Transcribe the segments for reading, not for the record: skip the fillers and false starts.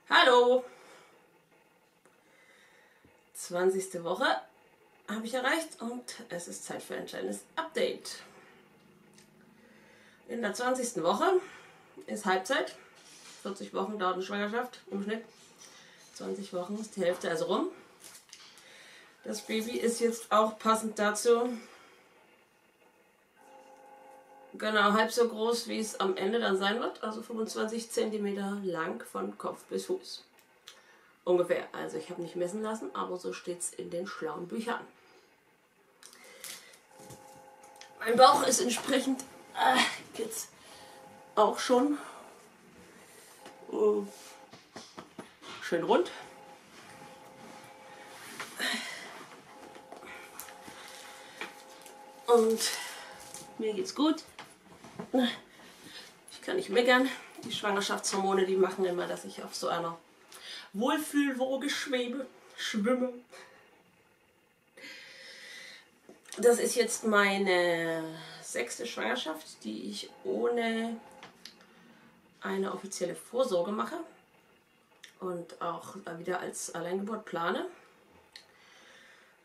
Hallo! 20. Woche habe ich erreicht und es ist Zeit für ein kleines Update. In der 20. Woche ist Halbzeit. 40 Wochen dauert eine Schwangerschaft im Schnitt. 20 Wochen ist die Hälfte also rum. Das Baby ist jetzt auch passend dazu genau halb so groß, wie es am Ende dann sein wird. Also 25 cm lang von Kopf bis Fuß. Ungefähr. Also ich habe nicht messen lassen, aber so steht es in den schlauen Büchern. Mein Bauch ist entsprechend jetzt auch schon schön rund. Und mir geht's gut. Ich kann nicht meckern. Die Schwangerschaftshormone, die machen immer, dass ich auf so einer Wohlfühlwoge schwimme. Das ist jetzt meine 6. Schwangerschaft, die ich ohne eine offizielle Vorsorge mache und auch wieder als Alleingeburt plane.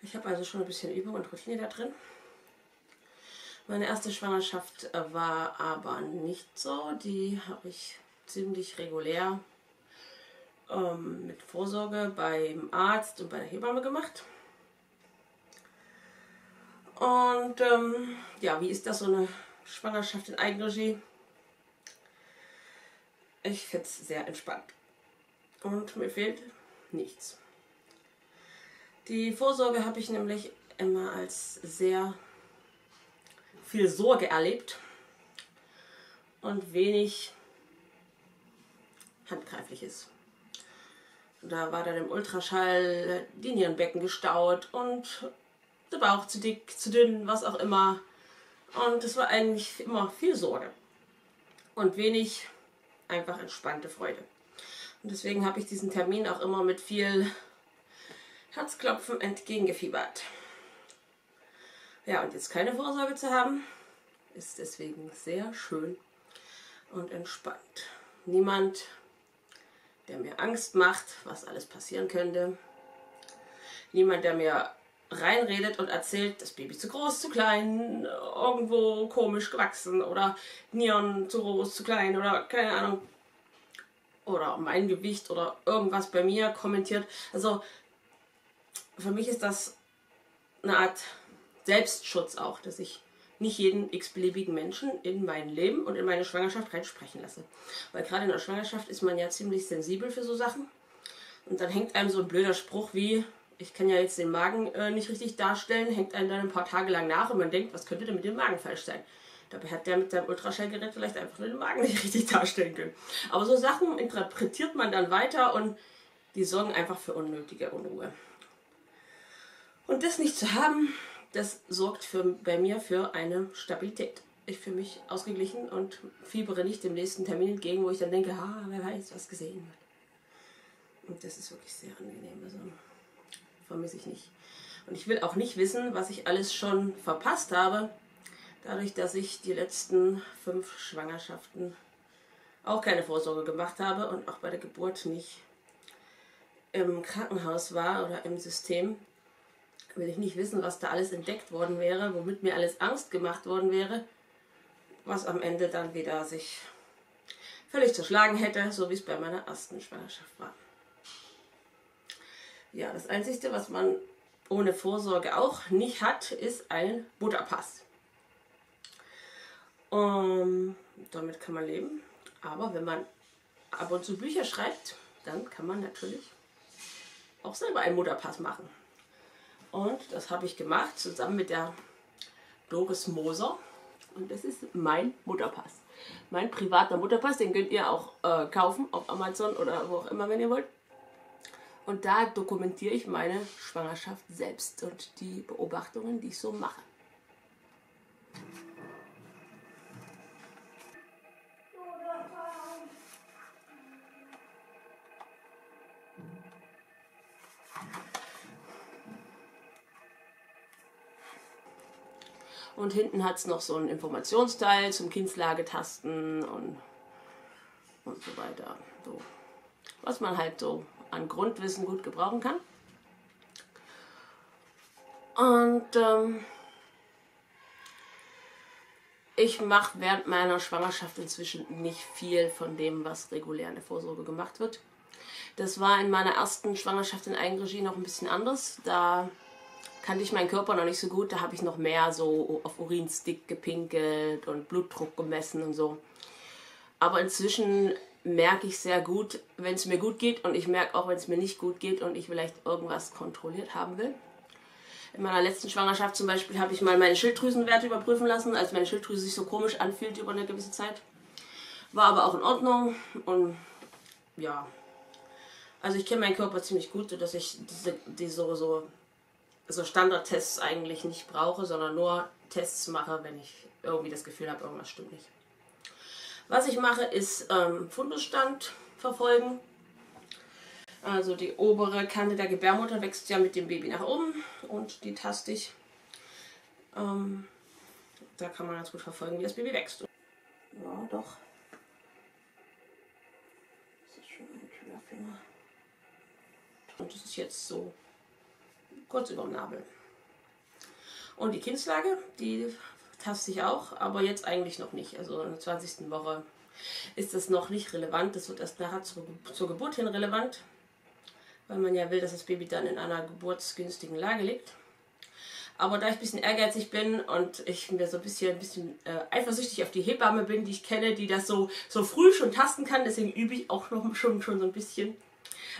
Ich habe also schon ein bisschen Übung und Routine da drin. Meine erste Schwangerschaft war aber nicht so. Die habe ich ziemlich regulär mit Vorsorge beim Arzt und bei der Hebamme gemacht. Und ja, wie ist das, so eine Schwangerschaft in Eigenregie? Ich finde es sehr entspannt. Und mir fehlt nichts. Die Vorsorge habe ich nämlich immer als sehr viel Sorge erlebt und wenig Handgreifliches. Da war dann im Ultraschall die Nierenbecken gestaut und der Bauch zu dick, zu dünn, was auch immer. Und es war eigentlich immer viel Sorge und wenig einfach entspannte Freude. Und deswegen habe ich diesen Termin auch immer mit viel Herzklopfen entgegengefiebert. Ja, und jetzt keine Vorsorge zu haben, ist deswegen sehr schön und entspannt. Niemand, der mir Angst macht, was alles passieren könnte. Niemand, der mir reinredet und erzählt, das Baby ist zu groß, zu klein, irgendwo komisch gewachsen oder Nieren zu groß, zu klein oder keine Ahnung. Oder mein Gewicht oder irgendwas bei mir kommentiert. Also für mich ist das eine Art Selbstschutz auch, dass ich nicht jeden x-beliebigen Menschen in mein Leben und in meine Schwangerschaft reinsprechen lasse. Weil gerade in der Schwangerschaft ist man ja ziemlich sensibel für so Sachen. Und dann hängt einem so ein blöder Spruch wie, ich kann ja jetzt den Magen nicht richtig darstellen, hängt einem dann ein paar Tage lang nach und man denkt, was könnte denn mit dem Magen falsch sein? Dabei hat der mit seinem Ultraschallgerät vielleicht einfach nur den Magen nicht richtig darstellen können. Aber so Sachen interpretiert man dann weiter und die sorgen einfach für unnötige Unruhe. Und das nicht zu haben, das sorgt bei mir für eine Stabilität. Ich fühle mich ausgeglichen und fiebere nicht dem nächsten Termin entgegen, wo ich dann denke, wer weiß, was gesehen wird. Und das ist wirklich sehr angenehm. Also vermisse ich nicht. Und ich will auch nicht wissen, was ich alles schon verpasst habe, dadurch, dass ich die letzten 5 Schwangerschaften auch keine Vorsorge gemacht habe und auch bei der Geburt nicht im Krankenhaus war oder im System. Will ich nicht wissen, was da alles entdeckt worden wäre, womit mir alles Angst gemacht worden wäre, was am Ende dann wieder sich völlig zerschlagen hätte, so wie es bei meiner ersten Schwangerschaft war. Ja, das Einzige, was man ohne Vorsorge auch nicht hat, ist ein Mutterpass. Damit kann man leben, aber wenn man ab und zu Bücher schreibt, dann kann man natürlich auch selber einen Mutterpass machen. Und das habe ich gemacht, zusammen mit der Doris Moser. Und das ist mein Mutterpass. Mein privater Mutterpass, den könnt ihr auch kaufen auf Amazon oder wo auch immer, wenn ihr wollt. Und da dokumentiere ich meine Schwangerschaft selbst und die Beobachtungen, die ich so mache. Und hinten hat es noch so einen Informationsteil zum Kindslagetasten und so weiter. So. was man halt so an Grundwissen gut gebrauchen kann. Und ich mache während meiner Schwangerschaft inzwischen nicht viel von dem, was regulär in der Vorsorge gemacht wird. Das war in meiner ersten Schwangerschaft in Eigenregie noch ein bisschen anders. Da kannte ich meinen Körper noch nicht so gut. Da habe ich noch mehr so auf Urinstick gepinkelt und Blutdruck gemessen und so. Aber inzwischen merke ich sehr gut, wenn es mir gut geht, und ich merke auch, wenn es mir nicht gut geht und ich vielleicht irgendwas kontrolliert haben will. In meiner letzten Schwangerschaft zum Beispiel habe ich mal meine Schilddrüsenwerte überprüfen lassen, als meine Schilddrüse sich so komisch anfühlt über eine gewisse Zeit. War aber auch in Ordnung und ja, also ich kenne meinen Körper ziemlich gut, sodass ich so Standardtests eigentlich nicht brauche, sondern nur Tests mache, wenn ich irgendwie das Gefühl habe, irgendwas stimmt nicht. Was ich mache, ist Fundusstand verfolgen. Also die obere Kante der Gebärmutter wächst ja mit dem Baby nach oben und die taste ich. Da kann man ganz gut verfolgen, wie das Baby wächst. Ja, doch. Das ist schon ein kühler Finger. Und das ist jetzt so kurz über dem Nabel. Und die Kindslage, die taste ich auch, aber jetzt eigentlich noch nicht. Also in der 20. Woche ist das noch nicht relevant. Das wird erst nachher zur Geburt hin relevant, weil man ja will, dass das Baby dann in einer geburtsgünstigen Lage liegt. Aber da ich ein bisschen ehrgeizig bin und ich mir so ein bisschen eifersüchtig auf die Hebamme bin, die ich kenne, die das so früh schon tasten kann, deswegen übe ich auch noch schon so ein bisschen.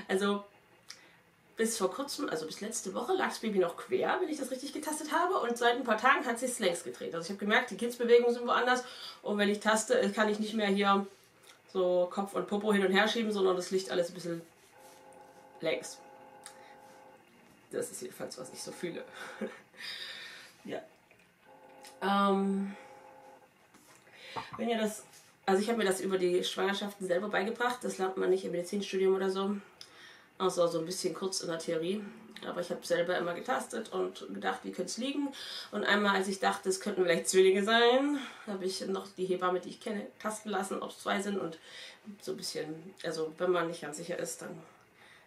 Also bis vor kurzem, also bis letzte Woche, lag das Baby noch quer, wenn ich das richtig getastet habe, und seit ein paar Tagen hat es sich längs gedreht. Also ich habe gemerkt, die Kindsbewegungen sind woanders, und wenn ich taste, kann ich nicht mehr hier so Kopf und Popo hin und her schieben, sondern das liegt alles ein bisschen längs. Das ist jedenfalls, was ich so fühle. Ja. Wenn ihr das, also ich habe mir das über die Schwangerschaften selber beigebracht, das lernt man nicht im Medizinstudium oder so, außer so ein bisschen kurz in der Theorie. Aber ich habe selber immer getastet und gedacht, wie könnte es liegen. Und einmal, als ich dachte, es könnten vielleicht Zwillinge sein, habe ich noch die Hebamme, die ich kenne, tasten lassen, ob es 2 sind. Und so ein bisschen, also wenn man nicht ganz sicher ist, dann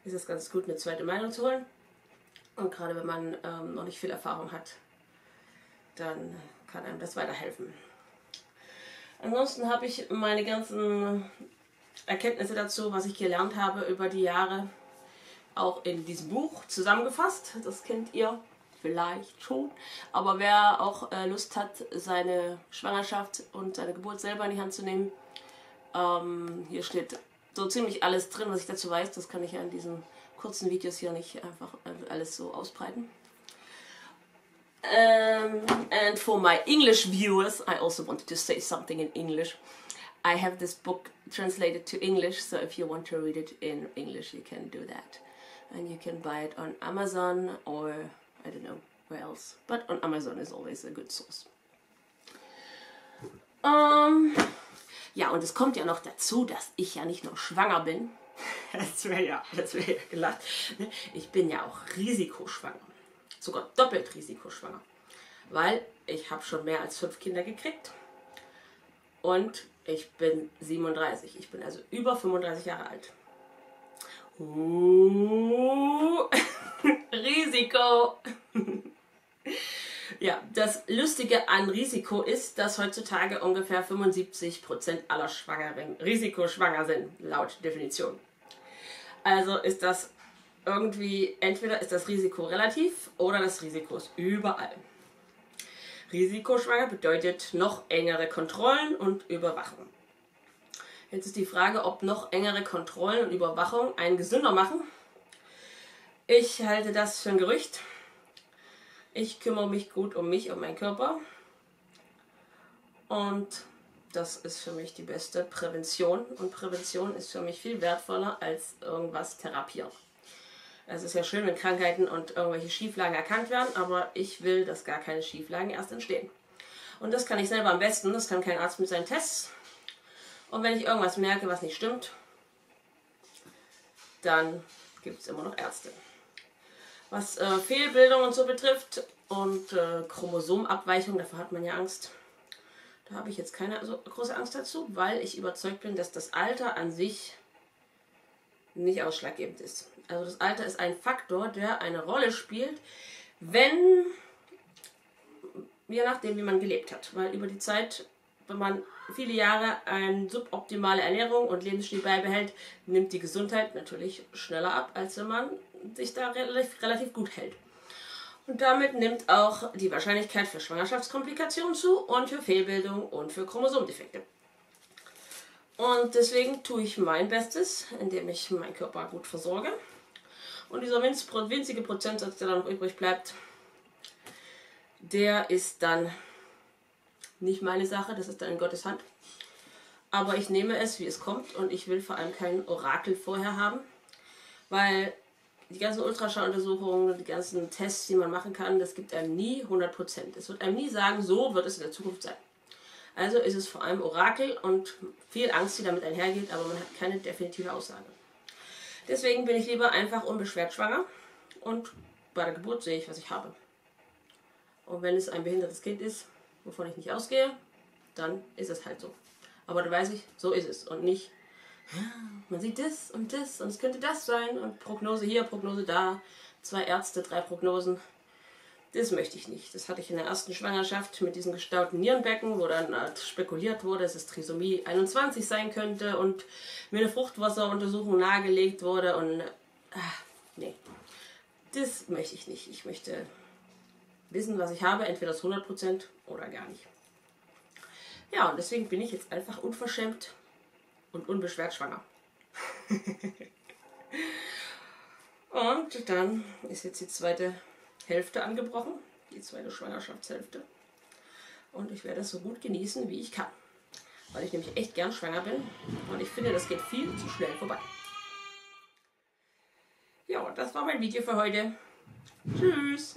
ist es ganz gut, eine zweite Meinung zu holen. Und gerade wenn man noch nicht viel Erfahrung hat, dann kann einem das weiterhelfen. Ansonsten habe ich meine ganzen Erkenntnisse dazu, was ich gelernt habe über die Jahre, auch in diesem Buch zusammengefasst. Das kennt ihr vielleicht schon. Aber wer auch Lust hat, seine Schwangerschaft und seine Geburt selber in die Hand zu nehmen, hier steht so ziemlich alles drin, was ich dazu weiß. Das kann ich ja in diesen kurzen Videos hier nicht einfach alles so ausbreiten. And for my English viewers, I also wanted to say something in English. I have this book translated to English, so if you want to read it in English, you can do that. And you can buy it on Amazon or I don't know where else, but on Amazon is always a good source. Ja, und es kommt ja noch dazu, dass ich ja nicht nur schwanger bin. Das wäre ja gelacht. Ich bin ja auch risikoschwanger. Sogar doppelt risikoschwanger. Weil ich habe schon mehr als 5 Kinder gekriegt. Und ich bin 37. Ich bin also über 35 Jahre alt. Risiko. Ja, das Lustige an Risiko ist, dass heutzutage ungefähr 75% aller Schwangeren risikoschwanger sind, laut Definition. Also ist das irgendwie, entweder ist das Risiko relativ oder das Risiko ist überall. Risikoschwanger bedeutet noch engere Kontrollen und Überwachung. Jetzt ist die Frage, ob noch engere Kontrollen und Überwachung einen gesünder machen. Ich halte das für ein Gerücht. Ich kümmere mich gut um mich und meinen Körper. Und das ist für mich die beste Prävention. Und Prävention ist für mich viel wertvoller als irgendwas therapieren. Es ist ja schön, wenn Krankheiten und irgendwelche Schieflagen erkannt werden, aber ich will, dass gar keine Schieflagen erst entstehen. Und das kann ich selber am besten. Das kann kein Arzt mit seinen Tests. Und wenn ich irgendwas merke, was nicht stimmt, dann gibt es immer noch Ärzte. Was Fehlbildung und so betrifft und Chromosomabweichung, davor hat man ja Angst. Da habe ich jetzt keine so große Angst dazu, weil ich überzeugt bin, dass das Alter an sich nicht ausschlaggebend ist. Also das Alter ist ein Faktor, der eine Rolle spielt, wenn, je nachdem wie man gelebt hat. Weil über die Zeit, wenn man viele Jahre eine suboptimale Ernährung und Lebensstil beibehält, nimmt die Gesundheit natürlich schneller ab, als wenn man sich da relativ gut hält. Und damit nimmt auch die Wahrscheinlichkeit für Schwangerschaftskomplikationen zu und für Fehlbildung und für Chromosomdefekte. Und deswegen tue ich mein Bestes, indem ich meinen Körper gut versorge. Und dieser winzige Prozentsatz, der dann noch übrig bleibt, der ist dann nicht meine Sache, das ist dann in Gottes Hand. Aber ich nehme es, wie es kommt, und ich will vor allem kein Orakel vorher haben, weil die ganzen Ultraschalluntersuchungen, die ganzen Tests, die man machen kann, das gibt einem nie 100%. Es wird einem nie sagen, so wird es in der Zukunft sein. Also ist es vor allem Orakel und viel Angst, die damit einhergeht, aber man hat keine definitive Aussage. Deswegen bin ich lieber einfach unbeschwert schwanger und bei der Geburt sehe ich, was ich habe. Und wenn es ein behindertes Kind ist, wovon ich nicht ausgehe, dann ist es halt so. Aber dann weiß ich, so ist es und nicht, man sieht das und es könnte das sein und Prognose hier, Prognose da, 2 Ärzte, 3 Prognosen. Das möchte ich nicht. Das hatte ich in der ersten Schwangerschaft mit diesen gestauten Nierenbecken, wo dann spekuliert wurde, dass es Trisomie 21 sein könnte und mir eine Fruchtwasseruntersuchung nahegelegt wurde und nee, das möchte ich nicht. Ich möchte wissen, was ich habe, entweder zu 100% oder gar nicht. Ja, und deswegen bin ich jetzt einfach unverschämt und unbeschwert schwanger. Und dann ist jetzt die zweite Hälfte angebrochen, die zweite Schwangerschaftshälfte. Und ich werde es so gut genießen, wie ich kann. Weil ich nämlich echt gern schwanger bin und ich finde, das geht viel zu schnell vorbei. Ja, das war mein Video für heute. Tschüss!